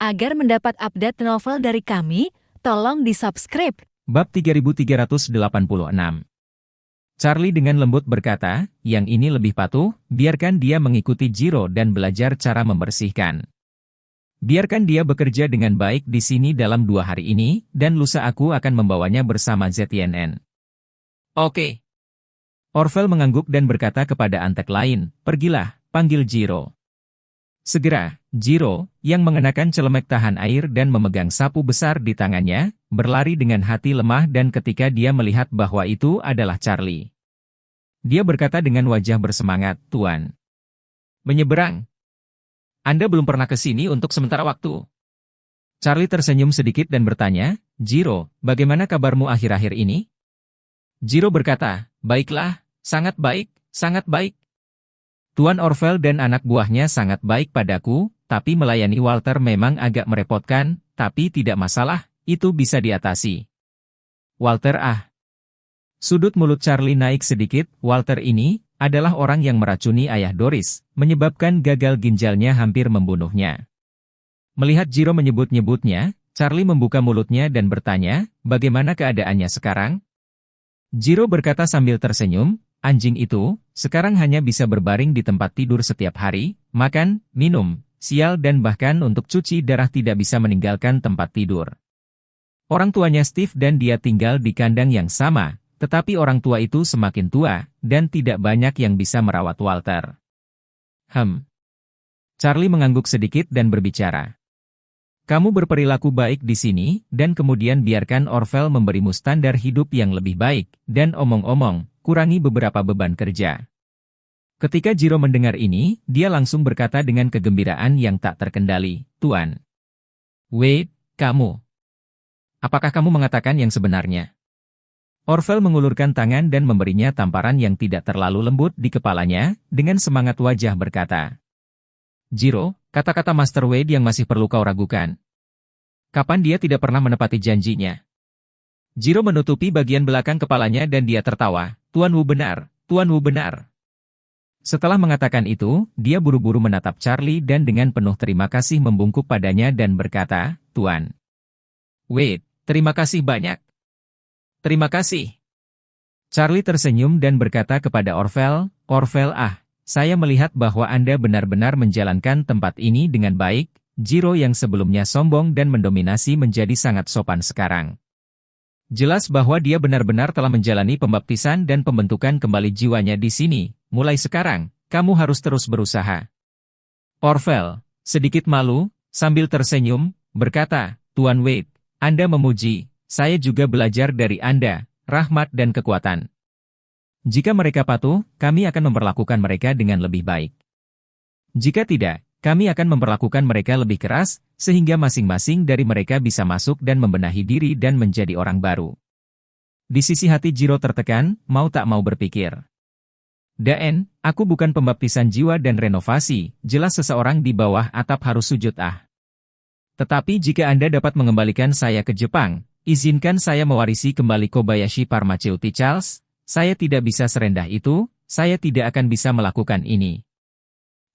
Agar mendapat update novel dari kami, tolong di-subscribe. Bab 3386. Charlie dengan lembut berkata, yang ini lebih patuh, biarkan dia mengikuti Jiro dan belajar cara membersihkan. Biarkan dia bekerja dengan baik di sini dalam 2 hari ini, dan lusa aku akan membawanya bersama ZNN. Oke. Orvel mengangguk dan berkata kepada antek lain, pergilah, panggil Jiro. Segera, Jiro, yang mengenakan celemek tahan air dan memegang sapu besar di tangannya, berlari dengan hati lemah dan ketika dia melihat bahwa itu adalah Charlie. Dia berkata dengan wajah bersemangat, Tuan. Menyeberang. Anda belum pernah ke sini untuk sementara waktu. Charlie tersenyum sedikit dan bertanya, Jiro, bagaimana kabarmu akhir-akhir ini? Jiro berkata, baiklah, sangat baik, sangat baik. Tuan Orvel dan anak buahnya sangat baik padaku, tapi melayani Walter memang agak merepotkan, tapi tidak masalah, itu bisa diatasi. Walter Sudut mulut Charlie naik sedikit, Walter ini adalah orang yang meracuni ayah Doris, menyebabkan gagal ginjalnya hampir membunuhnya. Melihat Jiro menyebut-nyebutnya, Charlie membuka mulutnya dan bertanya, bagaimana keadaannya sekarang? Jiro berkata sambil tersenyum, anjing itu, sekarang hanya bisa berbaring di tempat tidur setiap hari, makan, minum, sial dan bahkan untuk cuci darah tidak bisa meninggalkan tempat tidur. Orang tuanya Steve dan dia tinggal di kandang yang sama, tetapi orang tua itu semakin tua, dan tidak banyak yang bisa merawat Walter. Charlie mengangguk sedikit dan berbicara. Kamu berperilaku baik di sini, dan kemudian biarkan Orvel memberimu standar hidup yang lebih baik, dan omong-omong, kurangi beberapa beban kerja. Ketika Jiro mendengar ini, dia langsung berkata dengan kegembiraan yang tak terkendali, Tuan. Wait, kamu. Apakah kamu mengatakan yang sebenarnya? Orvel mengulurkan tangan dan memberinya tamparan yang tidak terlalu lembut di kepalanya, dengan semangat wajah berkata. Jiro, kata-kata Master Wade yang masih perlu kau ragukan. Kapan dia tidak pernah menepati janjinya? Jiro menutupi bagian belakang kepalanya dan dia tertawa. Tuan Wu benar, Tuan Wu benar. Setelah mengatakan itu, dia buru-buru menatap Charlie dan dengan penuh terima kasih membungkuk padanya dan berkata, Tuan Wade, terima kasih banyak. Terima kasih. Charlie tersenyum dan berkata kepada Orvel, Orvel saya melihat bahwa Anda benar-benar menjalankan tempat ini dengan baik, Jiro yang sebelumnya sombong dan mendominasi menjadi sangat sopan sekarang. Jelas bahwa dia benar-benar telah menjalani pembaptisan dan pembentukan kembali jiwanya di sini. Mulai sekarang, kamu harus terus berusaha. Orvel, sedikit malu, sambil tersenyum, berkata, Tuan Wade, Anda memuji, saya juga belajar dari Anda, rahmat dan kekuatan. Jika mereka patuh, kami akan memperlakukan mereka dengan lebih baik. Jika tidak, kami akan memperlakukan mereka lebih keras, sehingga masing-masing dari mereka bisa masuk dan membenahi diri dan menjadi orang baru. Di sisi hati Jiro tertekan, mau tak mau berpikir. Dan, aku bukan pembaptisan jiwa dan renovasi, jelas seseorang di bawah atap harus sujud Tetapi jika Anda dapat mengembalikan saya ke Jepang, izinkan saya mewarisi kembali Kobayashi Pharmaceuticals, saya tidak bisa serendah itu, saya tidak akan bisa melakukan ini.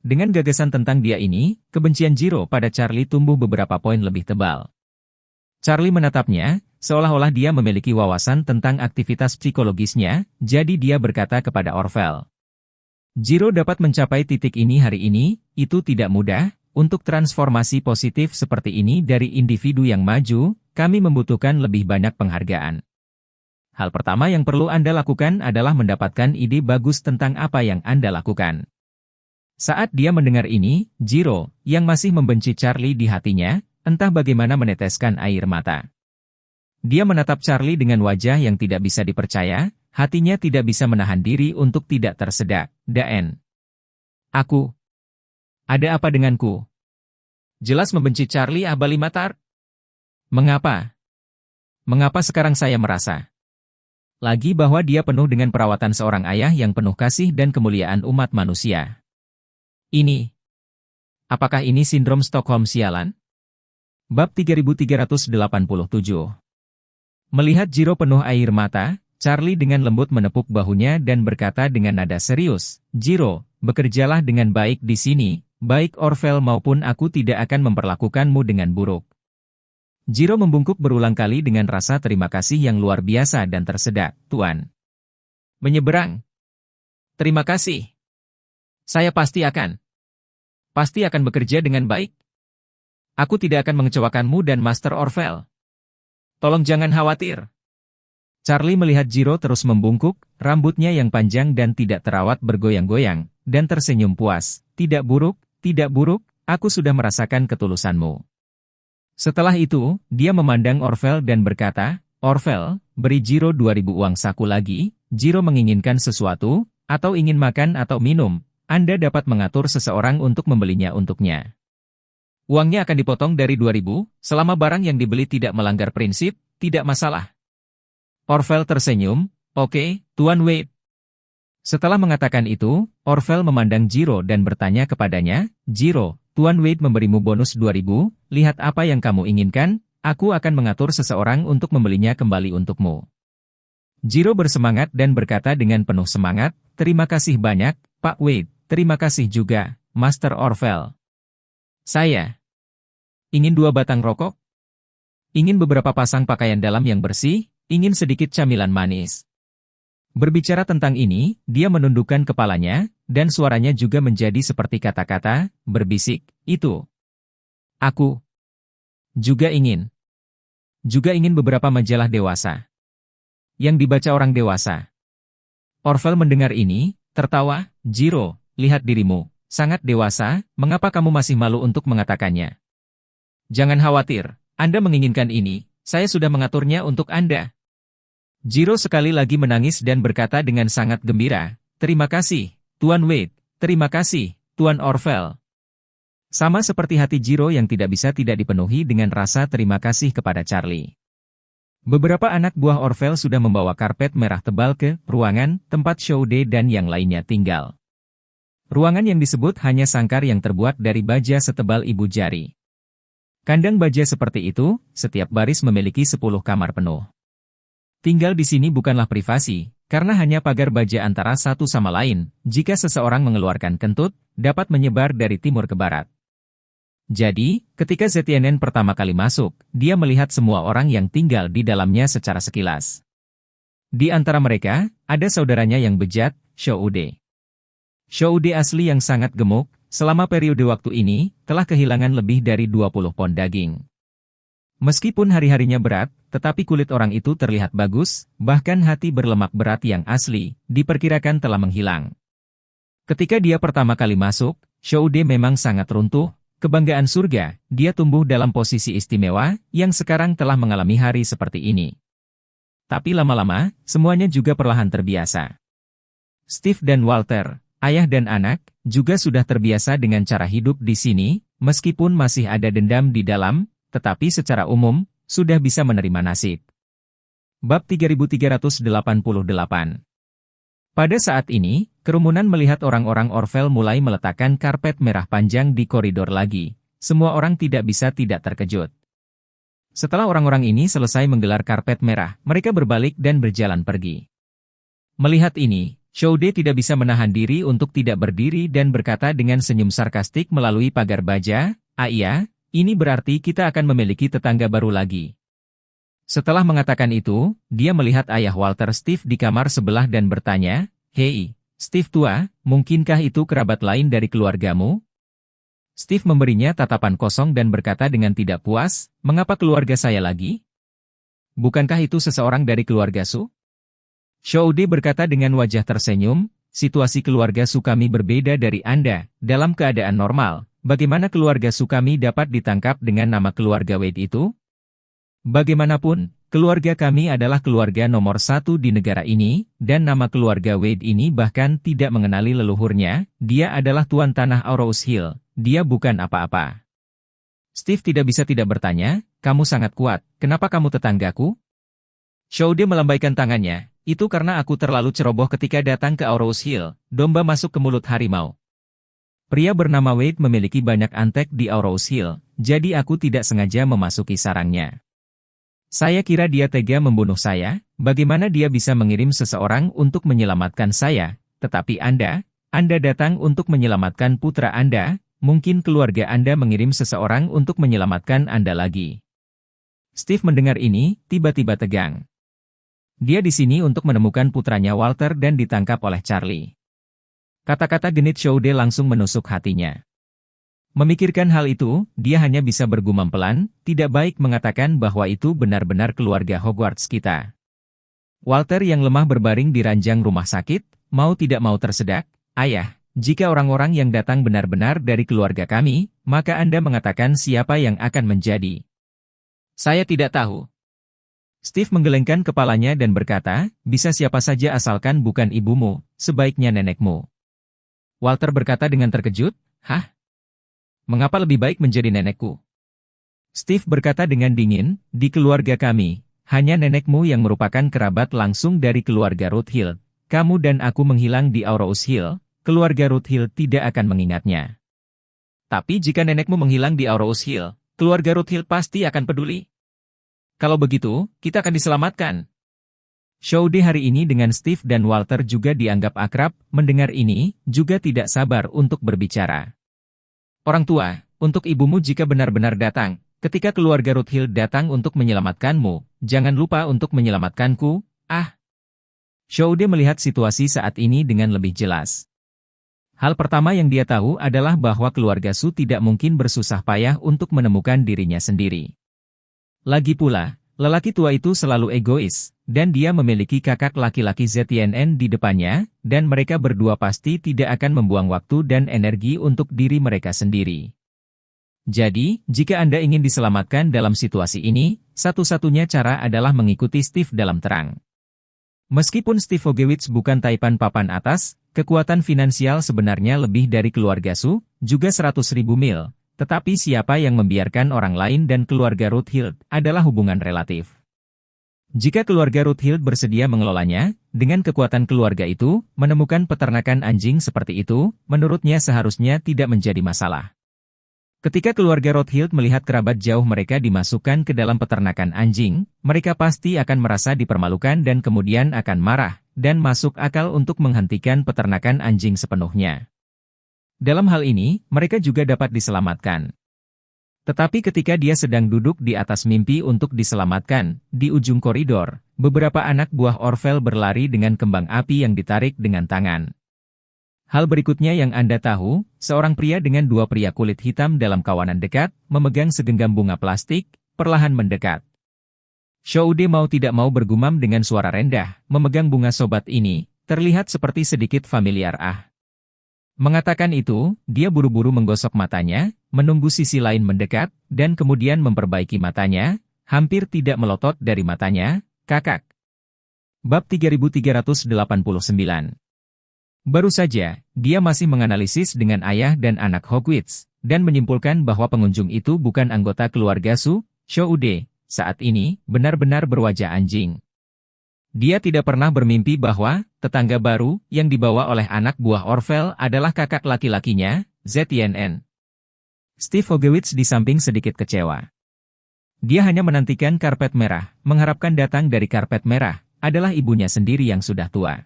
Dengan gagasan tentang dia ini, kebencian Jiro pada Charlie tumbuh beberapa poin lebih tebal. Charlie menatapnya, seolah-olah dia memiliki wawasan tentang aktivitas psikologisnya, jadi dia berkata kepada Orvel. Jiro dapat mencapai titik ini hari ini, itu tidak mudah, untuk transformasi positif seperti ini dari individu yang maju, kami membutuhkan lebih banyak penghargaan. Hal pertama yang perlu Anda lakukan adalah mendapatkan ide bagus tentang apa yang Anda lakukan. Saat dia mendengar ini, Jiro, yang masih membenci Charlie di hatinya, entah bagaimana meneteskan air mata. Dia menatap Charlie dengan wajah yang tidak bisa dipercaya, hatinya tidak bisa menahan diri untuk tidak tersedak. Dan aku. Ada apa denganku? Jelas membenci Charlie Balimatar. Mengapa? Mengapa sekarang saya merasa? Lagi bahwa dia penuh dengan perawatan seorang ayah yang penuh kasih dan kemuliaan umat manusia. Ini. Apakah ini sindrom Stockholm sialan? Bab 3387. Melihat Jiro penuh air mata, Charlie dengan lembut menepuk bahunya dan berkata dengan nada serius, Jiro, bekerjalah dengan baik di sini, baik Orvel maupun aku tidak akan memperlakukanmu dengan buruk. Jiro membungkuk berulang kali dengan rasa terima kasih yang luar biasa dan tersedak. Tuan. Menyeberang. Terima kasih. Saya pasti akan bekerja dengan baik. Aku tidak akan mengecewakanmu dan Master Orvel. Tolong jangan khawatir. Charlie melihat Jiro terus membungkuk, rambutnya yang panjang dan tidak terawat bergoyang-goyang, dan tersenyum puas. Tidak buruk, aku sudah merasakan ketulusanmu. Setelah itu, dia memandang Orvel dan berkata, Orvel, beri Jiro 2.000 uang saku lagi. Jiro menginginkan sesuatu, atau ingin makan atau minum, Anda dapat mengatur seseorang untuk membelinya untuknya. Uangnya akan dipotong dari 2.000, selama barang yang dibeli tidak melanggar prinsip, tidak masalah. Orvel tersenyum, oke, Tuan Wade. Setelah mengatakan itu, Orvel memandang Jiro dan bertanya kepadanya, Jiro, Tuan Wade memberimu bonus 2.000, lihat apa yang kamu inginkan, aku akan mengatur seseorang untuk membelinya kembali untukmu. Jiro bersemangat dan berkata dengan penuh semangat, terima kasih banyak, Pak Wade, terima kasih juga, Master Orvel. Saya ingin 2 batang rokok, ingin beberapa pasang pakaian dalam yang bersih, ingin sedikit camilan manis. Berbicara tentang ini, dia menundukkan kepalanya, dan suaranya juga menjadi seperti kata-kata, berbisik, itu. Aku juga ingin beberapa majalah dewasa yang dibaca orang dewasa. Orvel mendengar ini, tertawa, Jiro, lihat dirimu, sangat dewasa, mengapa kamu masih malu untuk mengatakannya? Jangan khawatir, Anda menginginkan ini, saya sudah mengaturnya untuk Anda. Jiro sekali lagi menangis dan berkata dengan sangat gembira, terima kasih, Tuan Wade, terima kasih, Tuan Orvel. Sama seperti hati Jiro yang tidak bisa tidak dipenuhi dengan rasa terima kasih kepada Charlie. Beberapa anak buah Orvel sudah membawa karpet merah tebal ke ruangan tempat Shoude dan yang lainnya tinggal. Ruangan yang disebut hanya sangkar yang terbuat dari baja setebal ibu jari. Kandang baja seperti itu, setiap baris memiliki 10 kamar penuh. Tinggal di sini bukanlah privasi, karena hanya pagar baja antara satu sama lain, jika seseorang mengeluarkan kentut, dapat menyebar dari timur ke barat. Jadi, ketika Zetienen pertama kali masuk, dia melihat semua orang yang tinggal di dalamnya secara sekilas. Di antara mereka, ada saudaranya yang bejat, Shoude. Shoude asli yang sangat gemuk, selama periode waktu ini, telah kehilangan lebih dari 20 pon daging. Meskipun hari-harinya berat, tetapi kulit orang itu terlihat bagus, bahkan hati berlemak berat yang asli, diperkirakan telah menghilang. Ketika dia pertama kali masuk, Shoude memang sangat runtuh, kebanggaan surga, dia tumbuh dalam posisi istimewa, yang sekarang telah mengalami hari seperti ini. Tapi lama-lama, semuanya juga perlahan terbiasa. Steve dan Walter, ayah dan anak, juga sudah terbiasa dengan cara hidup di sini, meskipun masih ada dendam di dalam, tetapi secara umum, sudah bisa menerima nasib. Bab 3388. Pada saat ini, kerumunan melihat orang-orang Orvel mulai meletakkan karpet merah panjang di koridor lagi. Semua orang tidak bisa tidak terkejut. Setelah orang-orang ini selesai menggelar karpet merah, mereka berbalik dan berjalan pergi. Melihat ini, Shoude tidak bisa menahan diri untuk tidak berdiri dan berkata dengan senyum sarkastik melalui pagar baja, iya, ini berarti kita akan memiliki tetangga baru lagi. Setelah mengatakan itu, dia melihat ayah Walter Steve di kamar sebelah dan bertanya, hei, Steve tua, mungkinkah itu kerabat lain dari keluargamu? Steve memberinya tatapan kosong dan berkata dengan tidak puas, mengapa keluarga saya lagi? Bukankah itu seseorang dari keluarga Su? Shoude berkata dengan wajah tersenyum, situasi keluarga Su kami berbeda dari Anda, dalam keadaan normal. Bagaimana keluarga Su kami dapat ditangkap dengan nama keluarga Wade itu? Bagaimanapun, keluarga kami adalah keluarga nomor 1 di negara ini, dan nama keluarga Wade ini bahkan tidak mengenali leluhurnya, dia adalah tuan tanah Arrows Hill, dia bukan apa-apa. Steve tidak bisa tidak bertanya, kamu sangat kuat, kenapa kamu tetanggaku? Shoude melambaikan tangannya, itu karena aku terlalu ceroboh ketika datang ke Arrows Hill, domba masuk ke mulut harimau. Pria bernama Wade memiliki banyak antek di Arrows Hill, jadi aku tidak sengaja memasuki sarangnya. Saya kira dia tega membunuh saya, bagaimana dia bisa mengirim seseorang untuk menyelamatkan saya, tetapi Anda datang untuk menyelamatkan putra Anda, mungkin keluarga Anda mengirim seseorang untuk menyelamatkan Anda lagi. Steve mendengar ini, tiba-tiba tegang. Dia di sini untuk menemukan putranya Walter dan ditangkap oleh Charlie. Kata-kata genit Shoude langsung menusuk hatinya. Memikirkan hal itu, dia hanya bisa bergumam pelan, tidak baik mengatakan bahwa itu benar-benar keluarga Hogwarts kita. Walter yang lemah berbaring di ranjang rumah sakit, mau tidak mau tersedak. Ayah, jika orang-orang yang datang benar-benar dari keluarga kami, maka Anda mengatakan siapa yang akan menjadi. Saya tidak tahu. Steve menggelengkan kepalanya dan berkata, bisa siapa saja asalkan bukan ibumu, sebaiknya nenekmu. Walter berkata dengan terkejut, hah? Mengapa lebih baik menjadi nenekku? Steve berkata dengan dingin, di keluarga kami, hanya nenekmu yang merupakan kerabat langsung dari keluarga Rothschild. Kamu dan aku menghilang di Aurous Hill, keluarga Rothschild tidak akan mengingatnya. Tapi jika nenekmu menghilang di Aurous Hill, keluarga Rothschild pasti akan peduli. Kalau begitu, kita akan diselamatkan. Shoude hari ini dengan Steve dan Walter juga dianggap akrab, mendengar ini, juga tidak sabar untuk berbicara. Orang tua, untuk ibumu jika benar-benar datang, ketika keluarga Rothschild datang untuk menyelamatkanmu, jangan lupa untuk menyelamatkanku, Shoude melihat situasi saat ini dengan lebih jelas. Hal pertama yang dia tahu adalah bahwa keluarga Su tidak mungkin bersusah payah untuk menemukan dirinya sendiri. Lagi pula, lelaki tua itu selalu egois, dan dia memiliki kakak laki-laki ZNN di depannya, dan mereka berdua pasti tidak akan membuang waktu dan energi untuk diri mereka sendiri. Jadi, jika Anda ingin diselamatkan dalam situasi ini, satu-satunya cara adalah mengikuti Steve dalam terang. Meskipun Steve Fogewitz bukan taipan papan atas, kekuatan finansial sebenarnya lebih dari keluarga Su, juga 100.000 mil. Tetapi siapa yang membiarkan orang lain dan keluarga Rothschild adalah hubungan relatif. Jika keluarga Rothschild bersedia mengelolanya, dengan kekuatan keluarga itu, menemukan peternakan anjing seperti itu, menurutnya seharusnya tidak menjadi masalah. Ketika keluarga Rothschild melihat kerabat jauh mereka dimasukkan ke dalam peternakan anjing, mereka pasti akan merasa dipermalukan dan kemudian akan marah, dan masuk akal untuk menghentikan peternakan anjing sepenuhnya. Dalam hal ini, mereka juga dapat diselamatkan. Tetapi ketika dia sedang duduk di atas mimpi untuk diselamatkan, di ujung koridor, beberapa anak buah Orvel berlari dengan kembang api yang ditarik dengan tangan. Hal berikutnya yang Anda tahu, seorang pria dengan dua pria kulit hitam dalam kawanan dekat, memegang segenggam bunga plastik, perlahan mendekat. Shoude mau tidak mau bergumam dengan suara rendah, memegang bunga sobat ini, terlihat seperti sedikit familiar Mengatakan itu, dia buru-buru menggosok matanya, menunggu sisi lain mendekat, dan kemudian memperbaiki matanya, hampir tidak melotot dari matanya, kakak. Bab 3389. Baru saja, dia masih menganalisis dengan ayah dan anak Hogwarts, dan menyimpulkan bahwa pengunjung itu bukan anggota keluarga Su, Shoude, saat ini, benar-benar berwajah anjing. Dia tidak pernah bermimpi bahwa tetangga baru yang dibawa oleh anak buah Orvel adalah kakak laki-lakinya, ZNN. Steve Fogewitz di samping sedikit kecewa. Dia hanya menantikan karpet merah, mengharapkan datang dari karpet merah, adalah ibunya sendiri yang sudah tua.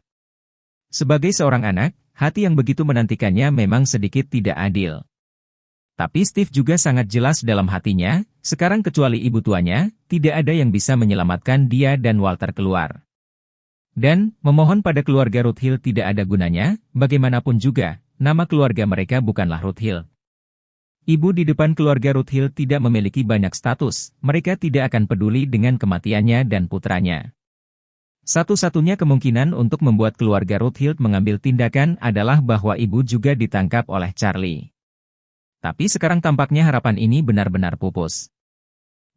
Sebagai seorang anak, hati yang begitu menantikannya memang sedikit tidak adil. Tapi Steve juga sangat jelas dalam hatinya, sekarang kecuali ibu tuanya, tidak ada yang bisa menyelamatkan dia dan Walter keluar. Dan, memohon pada keluarga Rothschild tidak ada gunanya, bagaimanapun juga, nama keluarga mereka bukanlah Rothschild. Ibu di depan keluarga Rothschild tidak memiliki banyak status, mereka tidak akan peduli dengan kematiannya dan putranya. Satu-satunya kemungkinan untuk membuat keluarga Rothschild mengambil tindakan adalah bahwa ibu juga ditangkap oleh Charlie. Tapi sekarang tampaknya harapan ini benar-benar pupus.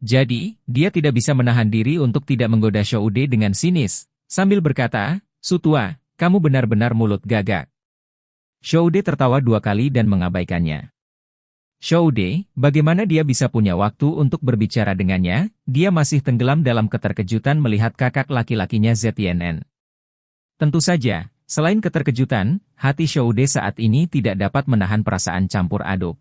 Jadi, dia tidak bisa menahan diri untuk tidak menggoda Shoude dengan sinis, sambil berkata, Su tua, kamu benar-benar mulut gagak. Shoude tertawa dua kali dan mengabaikannya. Shoude, bagaimana dia bisa punya waktu untuk berbicara dengannya, dia masih tenggelam dalam keterkejutan melihat kakak laki-lakinya ZNN. Tentu saja, selain keterkejutan, hati Shoude saat ini tidak dapat menahan perasaan campur aduk.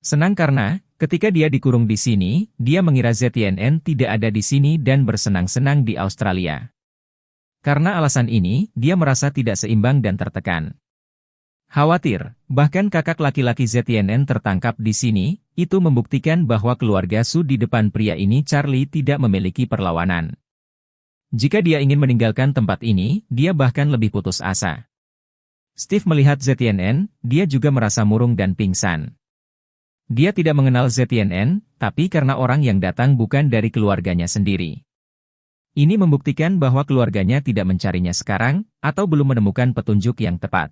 Senang karena, ketika dia dikurung di sini, dia mengira ZNN tidak ada di sini dan bersenang-senang di Australia. Karena alasan ini, dia merasa tidak seimbang dan tertekan. Khawatir, bahkan kakak laki-laki ZNN tertangkap di sini, itu membuktikan bahwa keluarga Su di depan pria ini Charlie tidak memiliki perlawanan. Jika dia ingin meninggalkan tempat ini, dia bahkan lebih putus asa. Steve melihat ZNN, dia juga merasa murung dan pingsan. Dia tidak mengenal ZNN, tapi karena orang yang datang bukan dari keluarganya sendiri. Ini membuktikan bahwa keluarganya tidak mencarinya sekarang, atau belum menemukan petunjuk yang tepat.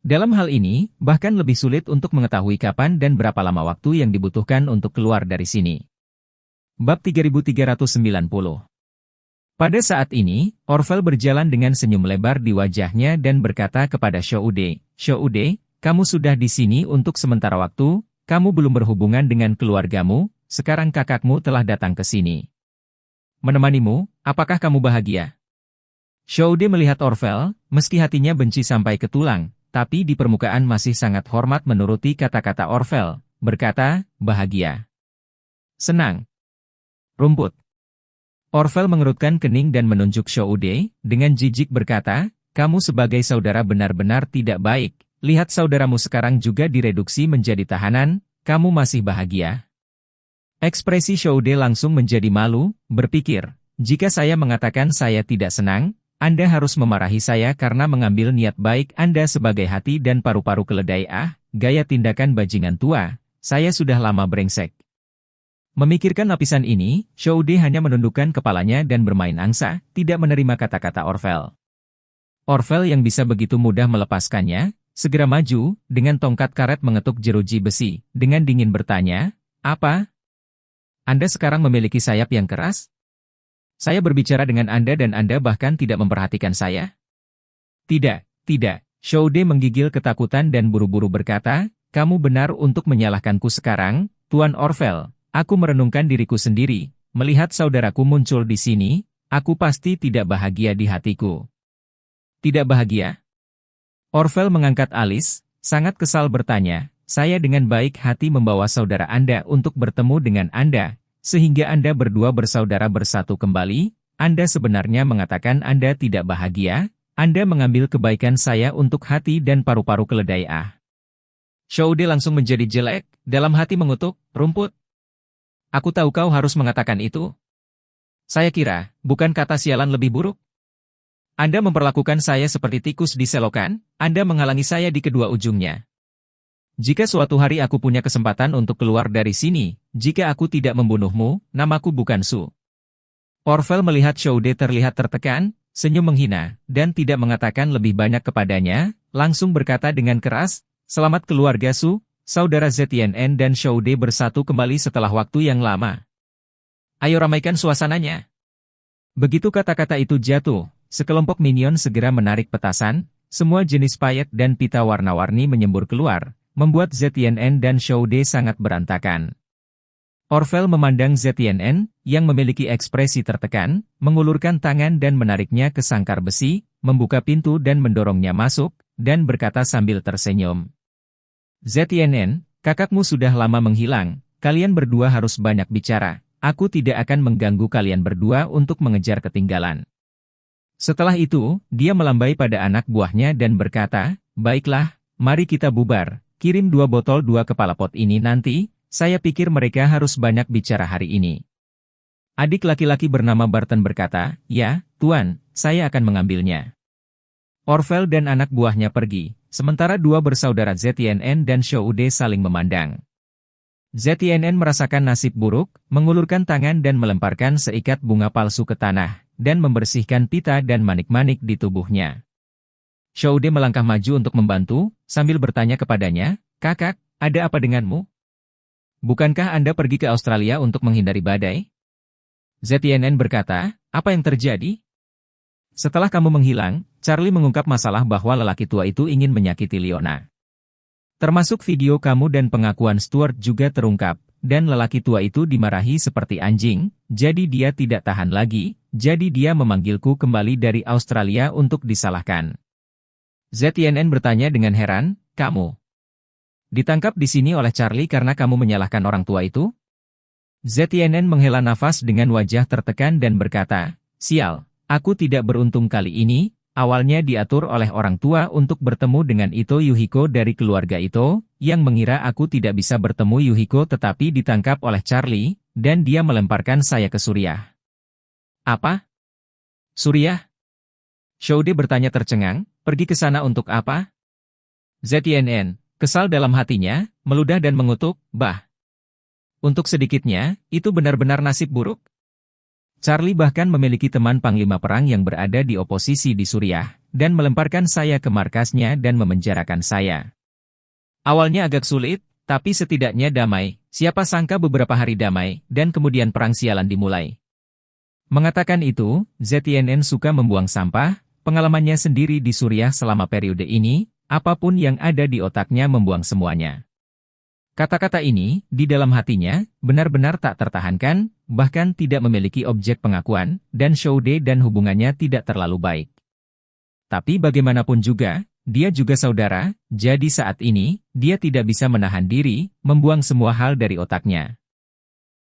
Dalam hal ini, bahkan lebih sulit untuk mengetahui kapan dan berapa lama waktu yang dibutuhkan untuk keluar dari sini. Bab 3390. Pada saat ini, Orvel berjalan dengan senyum lebar di wajahnya dan berkata kepada Shoude, "Shoude, kamu sudah di sini untuk sementara waktu, kamu belum berhubungan dengan keluargamu, sekarang kakakmu telah datang ke sini. Menemanimu, apakah kamu bahagia?" Shoude melihat Orvel, meski hatinya benci sampai ke tulang, tapi di permukaan masih sangat hormat menuruti kata-kata Orvel, berkata, "Bahagia. Senang. Rumput." Orvel mengerutkan kening dan menunjuk Shoude, dengan jijik berkata, "Kamu sebagai saudara benar-benar tidak baik, lihat saudaramu sekarang juga direduksi menjadi tahanan, kamu masih bahagia?" Ekspresi Shoude langsung menjadi malu, berpikir, jika saya mengatakan saya tidak senang, Anda harus memarahi saya karena mengambil niat baik Anda sebagai hati dan paru-paru keledai. Gaya tindakan bajingan tua, saya sudah lama brengsek. Memikirkan lapisan ini, Shoude hanya menundukkan kepalanya dan bermain angsa, tidak menerima kata-kata Orvel. Orvel yang bisa begitu mudah melepaskannya, segera maju, dengan tongkat karet mengetuk jeruji besi, dengan dingin bertanya, "Apa? Anda sekarang memiliki sayap yang keras? Saya berbicara dengan Anda dan Anda bahkan tidak memperhatikan saya?" "Tidak, tidak." Shoude menggigil ketakutan dan buru-buru berkata, "Kamu benar untuk menyalahkanku sekarang, Tuan Orvel. Aku merenungkan diriku sendiri, melihat saudaraku muncul di sini, aku pasti tidak bahagia di hatiku." "Tidak bahagia?" Orvel mengangkat alis, sangat kesal bertanya, "Saya dengan baik hati membawa saudara Anda untuk bertemu dengan Anda, sehingga Anda berdua bersaudara bersatu kembali. Anda sebenarnya mengatakan Anda tidak bahagia, Anda mengambil kebaikan saya untuk hati dan paru-paru keledai." Shoude langsung menjadi jelek, dalam hati mengutuk, "Rumput. Aku tahu kau harus mengatakan itu. Saya kira, bukan kata sialan lebih buruk? Anda memperlakukan saya seperti tikus di selokan, Anda menghalangi saya di kedua ujungnya. Jika suatu hari aku punya kesempatan untuk keluar dari sini, jika aku tidak membunuhmu, namaku bukan Su." Orvel melihat Shoude terlihat tertekan, senyum menghina, dan tidak mengatakan lebih banyak kepadanya, langsung berkata dengan keras, "Selamat keluarga Su, saudara ZNN dan Shoude bersatu kembali setelah waktu yang lama. Ayo ramaikan suasananya." Begitu kata-kata itu jatuh, sekelompok minion segera menarik petasan, semua jenis payet dan pita warna-warni menyembur keluar, membuat ZNN dan Shoude sangat berantakan. Orvel memandang ZNN, yang memiliki ekspresi tertekan, mengulurkan tangan dan menariknya ke sangkar besi, membuka pintu dan mendorongnya masuk, dan berkata sambil tersenyum, "ZNN, kakakmu sudah lama menghilang, kalian berdua harus banyak bicara, aku tidak akan mengganggu kalian berdua untuk mengejar ketinggalan." Setelah itu, dia melambai pada anak buahnya dan berkata, "Baiklah, mari kita bubar, kirim 2 botol 2 kepala pot ini nanti, saya pikir mereka harus banyak bicara hari ini." Adik laki-laki bernama Barton berkata, "Ya, Tuan, saya akan mengambilnya." Orvel dan anak buahnya pergi, sementara 2 bersaudara ZNN dan Shoude saling memandang. ZNN merasakan nasib buruk, mengulurkan tangan dan melemparkan seikat bunga palsu ke tanah, dan membersihkan pita dan manik-manik di tubuhnya. Shoude melangkah maju untuk membantu, sambil bertanya kepadanya, "Kakak, ada apa denganmu? Bukankah Anda pergi ke Australia untuk menghindari badai?" ZNN berkata, "Apa yang terjadi?" "Setelah kamu menghilang, Charlie mengungkap masalah bahwa lelaki tua itu ingin menyakiti Leona. Termasuk video kamu dan pengakuan Stuart juga terungkap, dan lelaki tua itu dimarahi seperti anjing, jadi dia tidak tahan lagi, jadi dia memanggilku kembali dari Australia untuk disalahkan." ZNN bertanya dengan heran, "Kamu ditangkap di sini oleh Charlie karena kamu menyalahkan orang tua itu?" ZNN menghela nafas dengan wajah tertekan dan berkata, "Sial, aku tidak beruntung kali ini, awalnya diatur oleh orang tua untuk bertemu dengan Ito Yuhiko dari keluarga Ito, yang mengira aku tidak bisa bertemu Yuhiko tetapi ditangkap oleh Charlie, dan dia melemparkan saya ke Suriah. Apa? Suriah? Shoude bertanya tercengang, pergi ke sana untuk apa? ZNN, kesal dalam hatinya, meludah dan mengutuk, bah. Untuk sedikitnya, itu benar-benar nasib buruk. Charlie bahkan memiliki teman panglima perang yang berada di oposisi di Suriah, dan melemparkan saya ke markasnya dan memenjarakan saya. Awalnya agak sulit, tapi setidaknya damai, siapa sangka beberapa hari damai, dan kemudian perang sialan dimulai. Mengatakan itu, ZNN suka membuang sampah, pengalamannya sendiri di Suriah selama periode ini, apapun yang ada di otaknya membuang semuanya. Kata-kata ini, di dalam hatinya, benar-benar tak tertahankan, bahkan tidak memiliki objek pengakuan, dan Shoude dan hubungannya tidak terlalu baik. Tapi bagaimanapun juga, dia juga saudara, jadi saat ini, dia tidak bisa menahan diri, membuang semua hal dari otaknya.